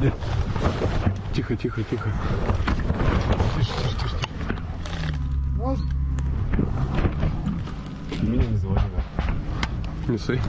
Ada. Тихо, тихо, тихо. Тише, тише, тише. Можно? Меня не заводила. Не ссы.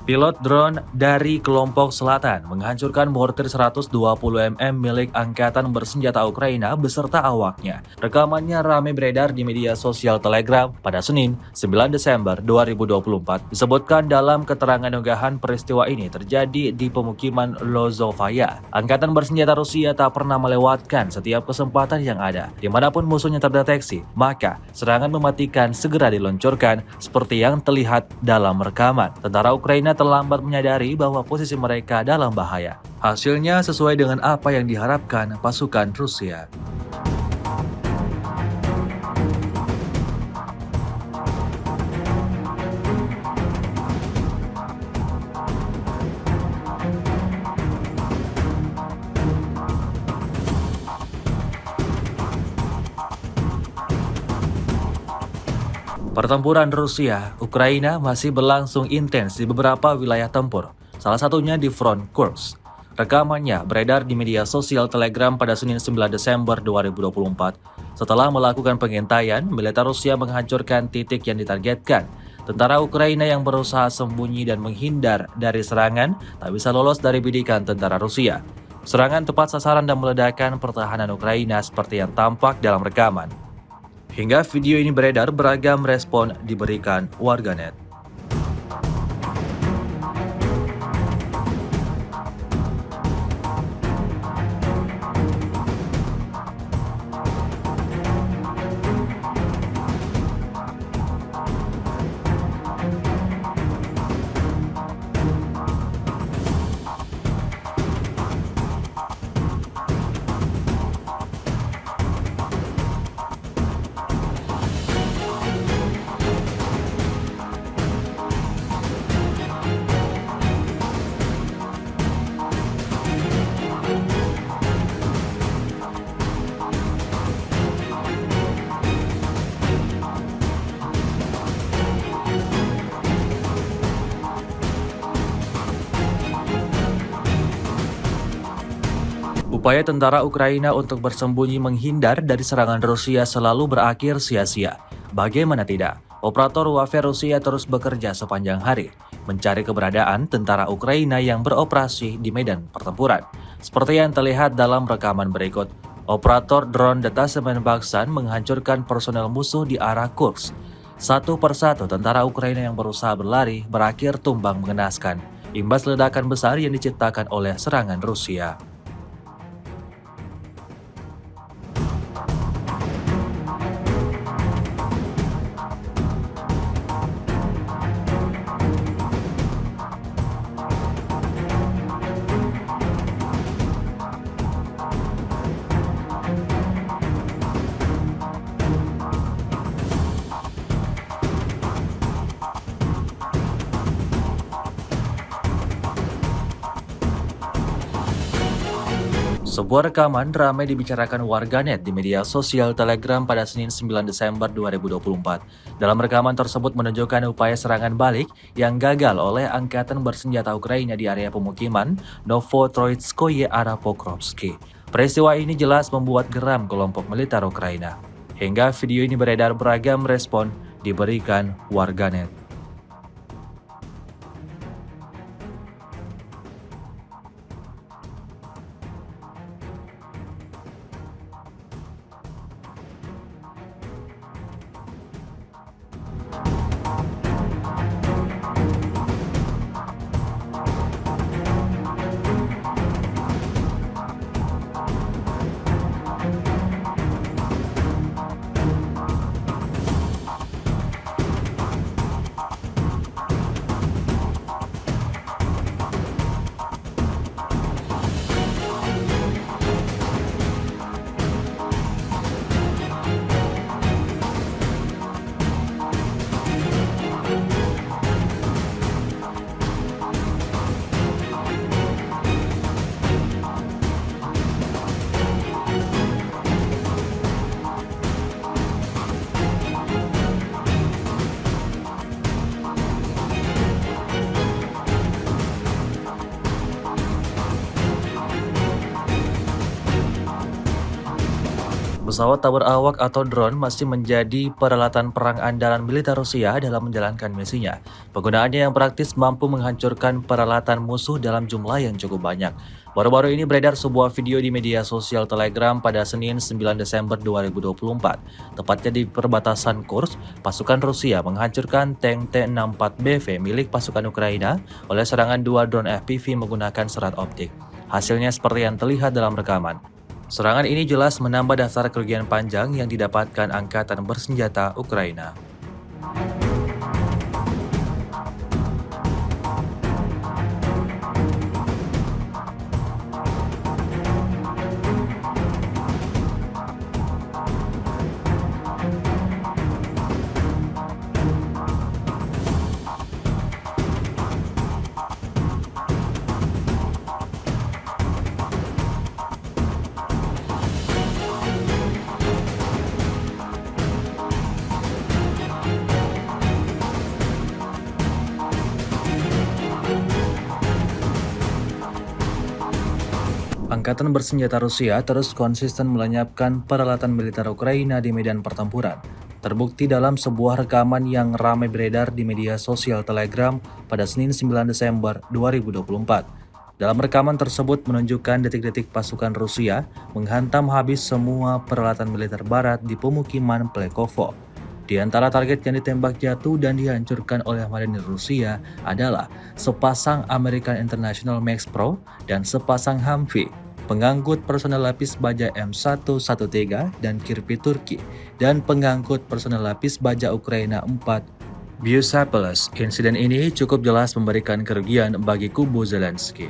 Pilot drone dari kelompok selatan menghancurkan mortir 120 mm milik Angkatan Bersenjata Ukraina beserta awaknya. Rekamannya ramai beredar di media sosial Telegram pada Senin, 9 Desember 2024. Disebutkan dalam keterangan unggahan peristiwa ini terjadi di pemukiman Lozovaya. Angkatan Bersenjata Rusia tak pernah melewatkan setiap kesempatan yang ada. Dimanapun musuhnya terdeteksi, maka serangan mematikan segera diluncurkan seperti yang terlihat dalam rekaman. Tentara Ukraina terlambat menyadari bahwa posisi mereka dalam bahaya. Hasilnya sesuai dengan apa yang diharapkan pasukan Rusia. Pertempuran Rusia-Ukraina masih berlangsung intens di beberapa wilayah tempur, salah satunya di front Kursk. Rekamannya beredar di media sosial Telegram pada Senin 9 Desember 2024. Setelah melakukan pengintaian, militer Rusia menghancurkan titik yang ditargetkan. Tentara Ukraina yang berusaha sembunyi dan menghindar dari serangan tak bisa lolos dari bidikan tentara Rusia. Serangan tepat sasaran dan meledakkan pertahanan Ukraina seperti yang tampak dalam rekaman. Hingga video ini beredar, beragam respon diberikan warganet. Upaya tentara Ukraina untuk bersembunyi menghindar dari serangan Rusia selalu berakhir sia-sia. Bagaimana tidak? Operator warfare Rusia terus bekerja sepanjang hari, mencari keberadaan tentara Ukraina yang beroperasi di medan pertempuran. Seperti yang terlihat dalam rekaman berikut, operator drone detasemen Baksan menghancurkan personel musuh di arah Kursk. Satu persatu tentara Ukraina yang berusaha berlari berakhir tumbang mengenaskan, imbas ledakan besar yang diciptakan oleh serangan Rusia. Sebuah rekaman ramai dibicarakan warganet di media sosial Telegram pada Senin 9 Desember 2024. Dalam rekaman tersebut menunjukkan upaya serangan balik yang gagal oleh Angkatan Bersenjata Ukraina di area pemukiman Novotroitskoye arah Pokrovsky. Peristiwa ini jelas membuat geram kelompok militer Ukraina. Hingga video ini beredar, beragam respon diberikan warganet. Pesawat tak berawak atau drone masih menjadi peralatan perang andalan militer Rusia dalam menjalankan misinya. Penggunaannya yang praktis mampu menghancurkan peralatan musuh dalam jumlah yang cukup banyak. Baru-baru ini beredar sebuah video di media sosial Telegram pada Senin 9 Desember 2024. Tepatnya di perbatasan Kursk, pasukan Rusia menghancurkan tank T-64BV milik pasukan Ukraina oleh serangan dua drone FPV menggunakan serat optik. Hasilnya seperti yang terlihat dalam rekaman. Serangan ini jelas menambah daftar kerugian panjang yang didapatkan angkatan bersenjata Ukraina. Angkatan bersenjata Rusia terus konsisten melenyapkan peralatan militer Ukraina di medan pertempuran. Terbukti dalam sebuah rekaman yang ramai beredar di media sosial Telegram pada Senin 9 Desember 2024. Dalam rekaman tersebut menunjukkan detik-detik pasukan Rusia menghantam habis semua peralatan militer barat di pemukiman Plekovo. Di antara target yang ditembak jatuh dan dihancurkan oleh marinir Rusia adalah sepasang American International Max Pro dan sepasang Humvee, pengangkut personel lapis baja M113 dan Kirpi Turki, dan pengangkut personel lapis baja Ukraina 4 Bucephalus. Insiden ini cukup jelas memberikan kerugian bagi kubu Zelensky.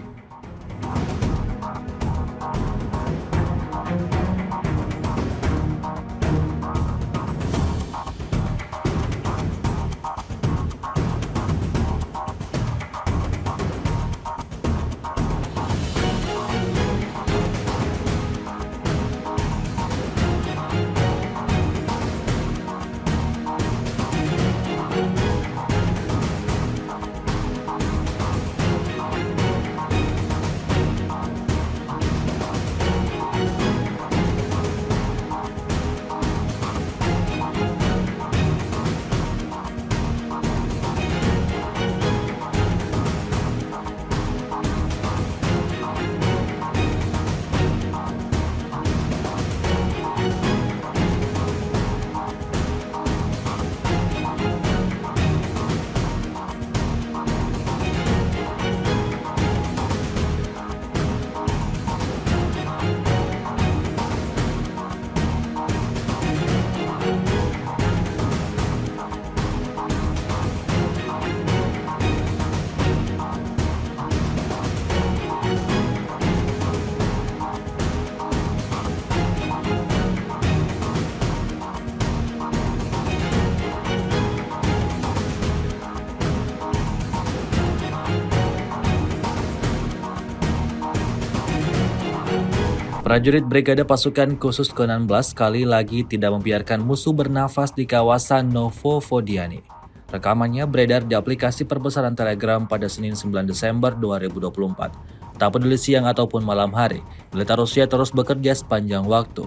Prajurit Brigade Pasukan Khusus ke-16 kali lagi tidak membiarkan musuh bernafas di kawasan Novovodiany. Rekamannya beredar di aplikasi perbesaran Telegram pada Senin 9 Desember 2024. Tak peduli siang ataupun malam hari, militer Rusia terus bekerja sepanjang waktu.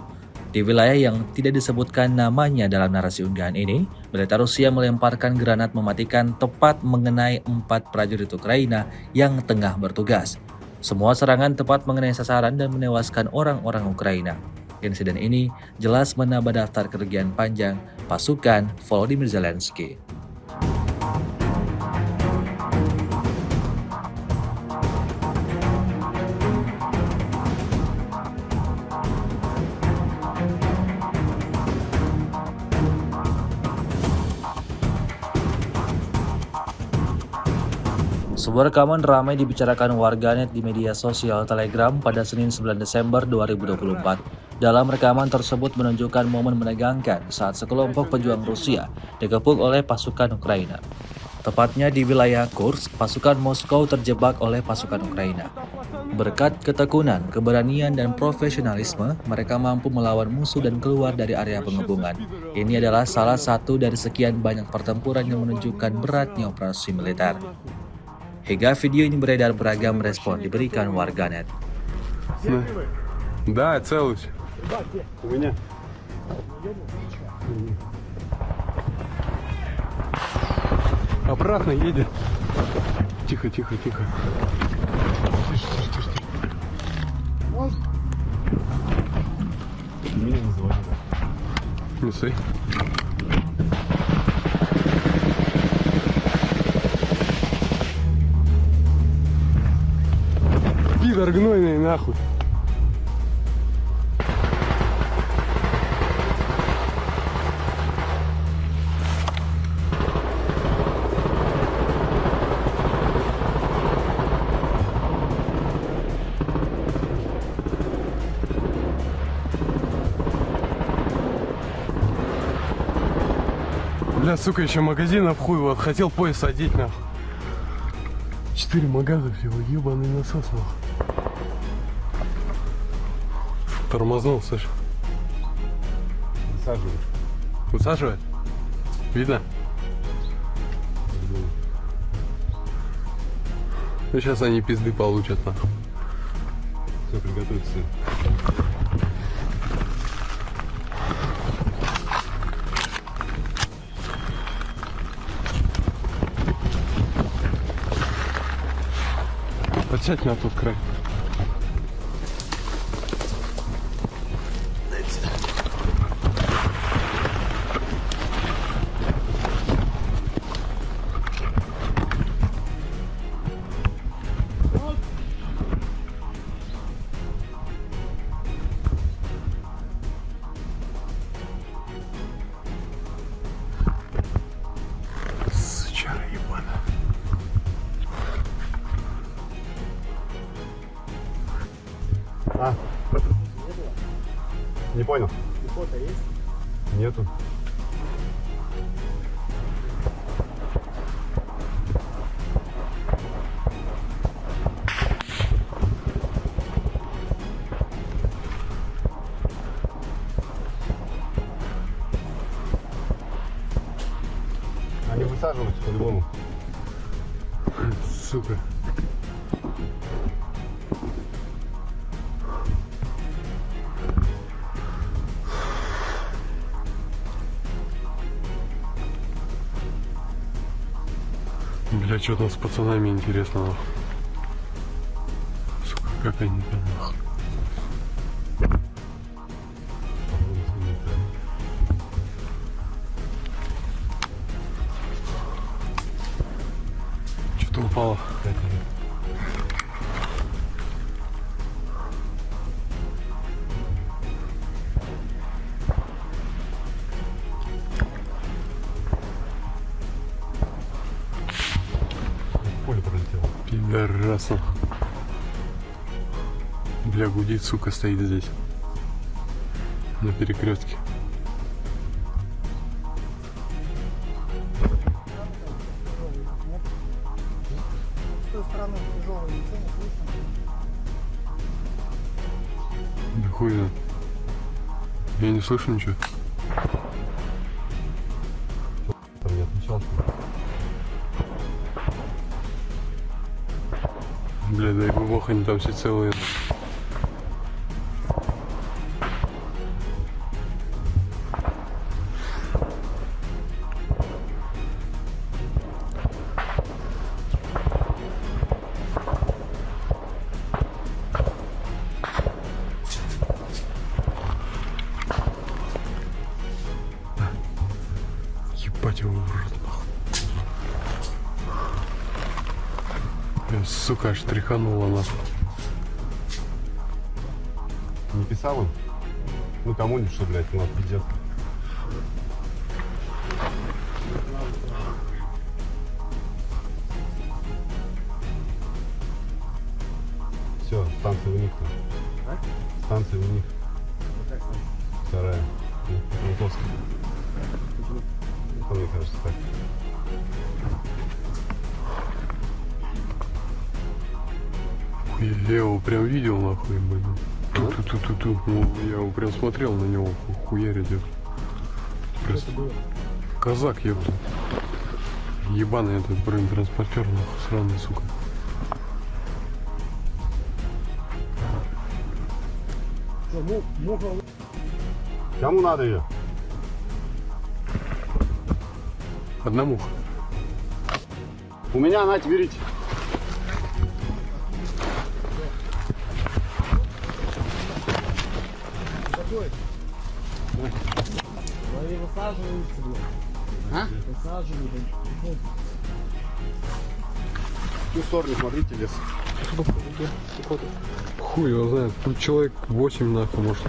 Di wilayah yang tidak disebutkan namanya dalam narasi unggahan ini, militer Rusia melemparkan granat mematikan tepat mengenai 4 prajurit Ukraina yang tengah bertugas. Semua serangan tepat mengenai sasaran dan menewaskan orang-orang Ukraina. Insiden ini jelas menambah daftar kerugian panjang pasukan Volodymyr Zelensky. Sebuah rekaman ramai dibicarakan warganet di media sosial Telegram pada Senin 9 Desember 2024. Dalam rekaman tersebut menunjukkan momen menegangkan saat sekelompok pejuang Rusia dikepung oleh pasukan Ukraina. Tepatnya di wilayah Kursk, pasukan Moskow terjebak oleh pasukan Ukraina. Berkat ketekunan, keberanian, dan profesionalisme, mereka mampu melawan musuh dan keluar dari area pengepungan. Ini adalah salah satu dari sekian banyak pertempuran yang menunjukkan beratnya operasi militer. Hingga video ini beredar, beragam respon diberikan warganet. Да, целый. У меня. Обратно едет. Тихо, тихо, тихо. Тише, тише, тише, тише. Можно? Меня не звонили. Не стой. Пидор гнойный нахуй. Бля, сука, еще магазинов хуй, вот хотел пояс одеть, нахуй. 4 магаза всего, ебаный насос, нахуй. Тормознул, слышь. Высаживаешь. Высаживает? Видно? Ну сейчас они пизды получат, нахуй. Все, приготовься. Подсядь на тот край. Сучара ебана. А? Не понял. Фото есть? Нету. Они высаживаются по-любому. Сука. Бля, что там с пацанами интересно, нахуй. Сука, как они там, нахуй. Что-то упало. Поле пролетело. Пидорас, нахуй. Бля, гудит, сука, стоит здесь. На перекрестке. С той стороны тяжелый, ничего не слышно. Да хуй знает. Я не слышу ничего. Там не отмечался. Бля, дай бог, они там все целые. Ебать его в рот, нахуй. Бля, сука, аж тряханула, нахуй. Не писал он? Ну кому-нибудь, что, блядь, ну пиздец. Все, станция у них там. А? Станция у них. Вот так станция. Вторая. Московская. Почему? Ну, мне кажется, так. Я его прям видел, нахуй, блин. Ту-ту-ту-ту-ту. Ну, я его прям смотрел на него, хуярь идет. Что это было? Казак, ёпта. Ебаный этот бронетранспортер, нахуй, сраный, сука. Что, муха Кому надо ее? Одному. У меня, нате, берите. В ту сторону смотрите, лес. Хуй его знает. Тут человек 8 нахуй может.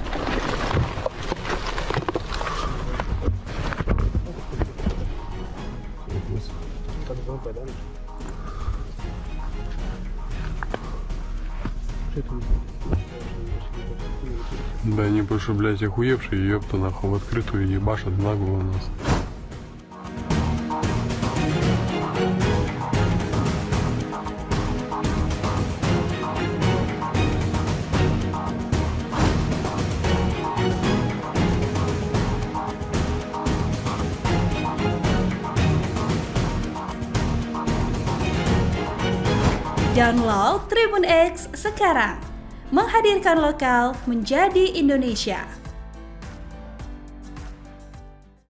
Да они больше, блядь, охуевшие, ёпта нахуй, в открытую ебашат на голову нас. Download Tribun X sekarang, menghadirkan lokal menjadi Indonesia.